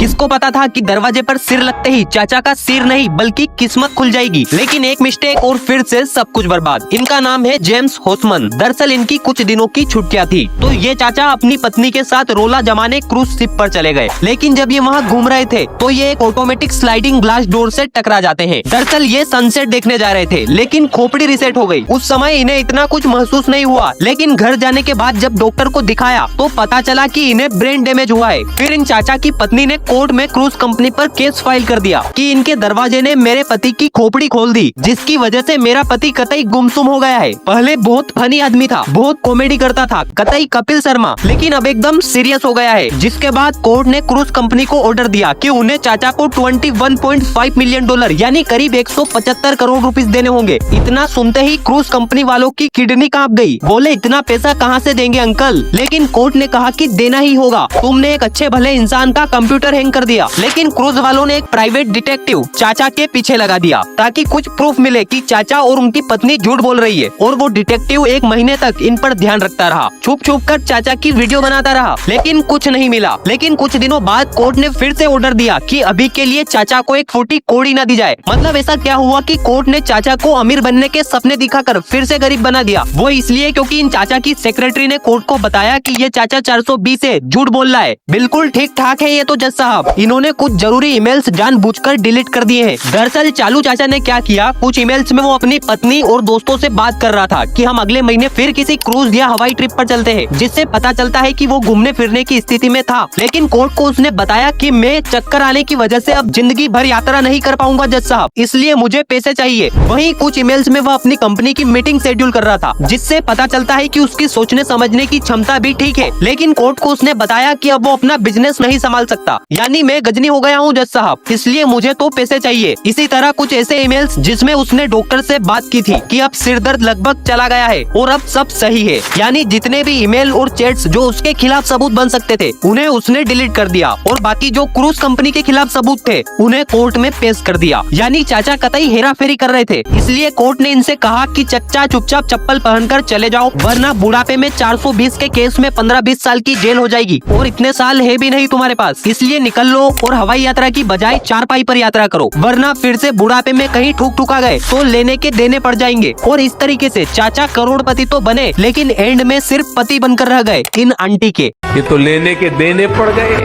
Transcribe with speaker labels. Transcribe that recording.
Speaker 1: किसको पता था कि दरवाजे पर सिर लगते ही चाचा का सिर नहीं बल्कि किस्मत खुल जाएगी। लेकिन एक मिस्टेक और फिर से सब कुछ बर्बाद। इनका नाम है जेम्स होसमन। दरअसल इनकी कुछ दिनों की छुट्टियां थी तो ये चाचा अपनी पत्नी के साथ रोला जमाने क्रूज शिप पर चले गए। लेकिन जब ये वहाँ घूम रहे थे तो ये एक ऑटोमेटिक स्लाइडिंग ग्लास डोर से टकरा जाते हैं। दरअसल ये सनसेट देखने जा रहे थे लेकिन खोपड़ी रिसेट हो गई। उस समय इन्हें इतना कुछ महसूस नहीं हुआ, लेकिन घर जाने के बाद जब डॉक्टर को दिखाया तो पता चला कि इन्हें ब्रेन डैमेज हुआ है। फिर इन चाचा की पत्नी ने कोर्ट में क्रूज कंपनी पर केस फाइल कर दिया कि इनके दरवाजे ने मेरे पति की खोपड़ी खोल दी, जिसकी वजह से मेरा पति कतई गुमसुम हो गया है। पहले बहुत फनी आदमी था, बहुत कॉमेडी करता था, कतई कपिल शर्मा, लेकिन अब एकदम सीरियस हो गया है। जिसके बाद कोर्ट ने क्रूज कंपनी को ऑर्डर दिया कि उन्हें चाचा को $21.5 मिलियन यानी करीब 175 करोड़ रुपीस देने होंगे। इतना सुनते ही क्रूज कंपनी वालों की किडनी कांप गई। बोले इतना पैसा कहां से देंगे अंकल। लेकिन कोर्ट ने कहा कि देना ही होगा, तुमने एक अच्छे भले इंसान का कंप्यूटर हैंग कर दिया। लेकिन क्रूज वालों ने एक प्राइवेट डिटेक्टिव चाचा के पीछे लगा दिया ताकि कुछ प्रूफ मिले कि चाचा और उनकी पत्नी झूठ बोल रही है। और वो डिटेक्टिव 1 महीने तक इन पर ध्यान रखता रहा, छुप छुप कर चाचा की वीडियो बनाता रहा, लेकिन कुछ नहीं मिला। लेकिन कुछ दिनों बाद कोर्ट ने फिर से ऑर्डर दिया कि अभी के लिए चाचा को एक फूटी कौड़ी न दी जाए। मतलब ऐसा क्या हुआ कि कोर्ट ने चाचा को अमीर बनने के सपने दिखाकर फिर से गरीब बना दिया। वो इसलिए क्योंकि इन चाचा की सेक्रेटरी ने कोर्ट को बताया कि ये चाचा 420 है, झूठ बोल रहा है। बिल्कुल ठीक ठाक है ये तो जज साहब। इन्होंने कुछ जरूरी ईमेल्स जानबूझकर डिलीट कर दिए हैं। दरअसल चालू चाचा ने क्या किया, कुछ ईमेल्स में वो अपनी पत्नी और दोस्तों से बात कर रहा था कि हम अगले महीने फिर किसी क्रूज या हवाई ट्रिप पर चलते हैं, जिससे पता चलता है कि वो घूमने फिरने की स्थिति में था। लेकिन कोर्ट को उसने बताया कि मैं चक्कर आने की वजह से अब जिंदगी भर यात्रा नहीं कर पाऊंगा जज साहब, इसलिए मुझे पैसे चाहिए। वहीं कुछ ईमेल्स में वह अपनी कंपनी की मीटिंग शेड्यूल कर रहा था, जिससे पता चलता है कि उसकी सोचने समझने की क्षमता भी ठीक है। लेकिन कोर्ट को उसने बताया कि अब वो अपना बिजनेस नहीं संभाल सकता, यानी मैं गजनी हो गया हूँ जज साहब, इसलिए मुझे तो पैसे चाहिए। इसी तरह कुछ ऐसे ईमेल्स जिसमें उसने डॉक्टर से बात की थी कि अब सिर दर्द लगभग चला गया है और अब सब सही है। यानी जितने भी ईमेल और चैट्स जो उसके खिलाफ सबूत बन सकते थे उन्हें उसने डिलीट कर दिया, और बाकी जो क्रूज कंपनी के खिलाफ सबूत थे उन्हें कोर्ट में पेश कर दिया। यानी चाचा कतई हेरा फेरी कर रहे थे, इसलिए कोर्ट ने इनसे कहा कि चच्चा चुपचाप चप्पल पहनकर चले जाओ, वरना बुढ़ापे में 420 के केस में 15-20 साल की जेल हो जाएगी, और इतने साल है भी नहीं तुम्हारे पास, इसलिए निकल लो और हवाई यात्रा की बजाय चारपाई पर यात्रा करो, वरना फिर से बुढ़ापे में कहीं ठुक ठुका गए तो लेने के देने पड़ जाएंगे। और इस तरीके से चाचा करोड़पति तो बने लेकिन एंड में सिर्फ पति बनकर रह गए इन आंटी के।
Speaker 2: ये तो लेने के देने पड़ गए।